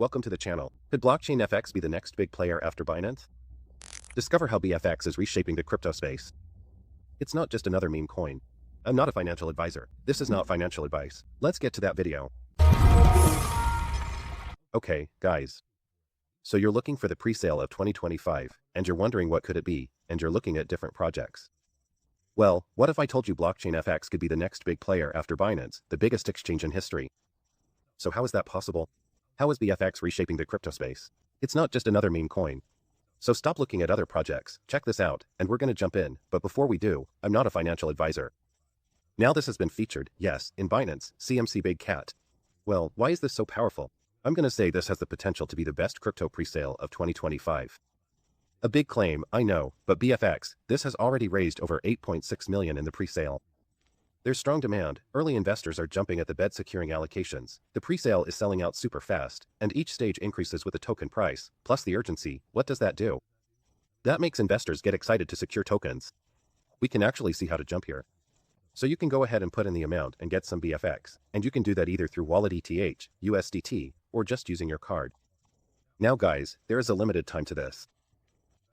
welcome to the channel. Could blockchain FX be the next big player after Binance? Discover how BFX is reshaping the crypto space. It's not just another meme coin. I'm not a financial advisor. This is not financial advice. Let's get to that video. Okay, guys. So you're looking for the pre-sale of 2025, and you're wondering what could it be, and you're looking at different projects. Well, what if I told you blockchain FX could be the next big player after Binance, the biggest exchange in history? So how is that possible? How is BFX reshaping the crypto space? It's not just another meme coin. So stop looking at other projects, check this out, and we're going to jump in, but before we do, I'm not a financial advisor. Now this has been featured, yes, in Binance, CMC Big Cat. Well, why is this so powerful? I'm going to say this has the potential to be the best crypto presale of 2025. A big claim, I know, but BFX, this has already raised over 8.6 million in the presale. There's strong demand, early investors are jumping at the bed securing allocations, the presale is selling out super fast, and each stage increases with the token price, plus the urgency. What does that do? That makes investors get excited to secure tokens. We can actually see how to jump here. So you can go ahead and put in the amount and get some BFX, and you can do that either through wallet ETH, USDT, or just using your card. Now guys, there is a limited time to this.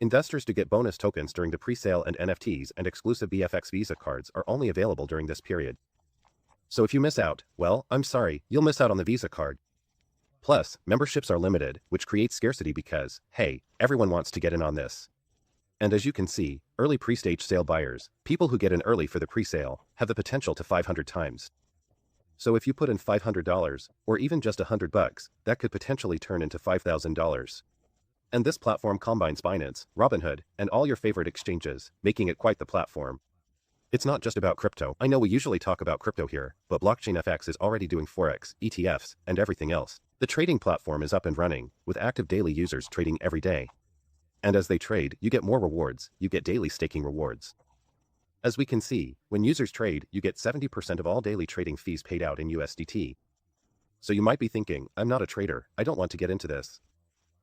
Investors to get bonus tokens during the presale, and NFTs and exclusive BFX Visa cards are only available during this period. So if you miss out, well, I'm sorry, you'll miss out on the Visa card. Plus, memberships are limited, which creates scarcity because, hey, everyone wants to get in on this. And as you can see, early pre-stage sale buyers, people who get in early for the presale, have the potential to 500 times. So if you put in $500, or even just $100, that could potentially turn into $5,000. And this platform combines Binance, Robinhood, and all your favorite exchanges, making it quite the platform. It's not just about crypto. I know we usually talk about crypto here, but blockchain FX is already doing forex, ETFs, and everything else. The trading platform is up and running, with active daily users trading every day. And as they trade, you get more rewards, you get daily staking rewards. As we can see, when users trade, you get 70% of all daily trading fees paid out in USDT. So you might be thinking, I'm not a trader, I don't want to get into this.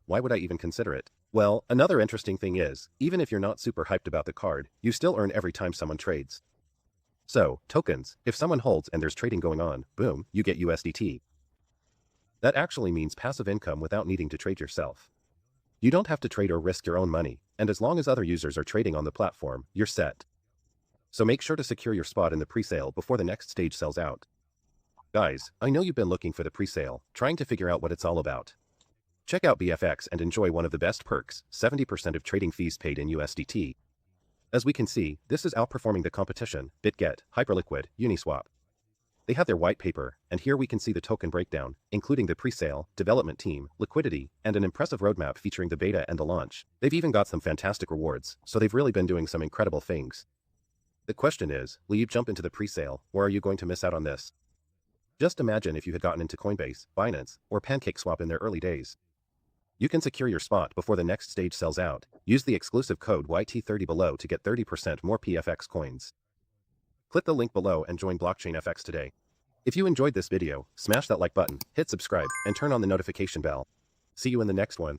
Why would I even consider it? Well, another interesting thing is, even if you're not super hyped about the card, you still earn every time someone trades. So, tokens, if someone holds and there's trading going on, boom, you get USDT. That actually means passive income without needing to trade yourself. You don't have to trade or risk your own money, and as long as other users are trading on the platform, you're set. So make sure to secure your spot in the presale before the next stage sells out. Guys, I know you've been looking for the presale, trying to figure out what it's all about. Check out BFX and enjoy one of the best perks, 70% of trading fees paid in USDT. As we can see, this is outperforming the competition, BitGet, Hyperliquid, Uniswap. They have their white paper, and here we can see the token breakdown, including the presale, development team, liquidity, and an impressive roadmap featuring the beta and the launch. They've even got some fantastic rewards, so they've really been doing some incredible things. The question is, will you jump into the presale, or are you going to miss out on this? Just imagine if you had gotten into Coinbase, Binance, or PancakeSwap in their early days. You can secure your spot before the next stage sells out. Use the exclusive code YT30 below to get 30% more PFX coins. Click the link below and join Blockchain FX today. If you enjoyed this video, smash that like button, hit subscribe, and turn on the notification bell. See you in the next one.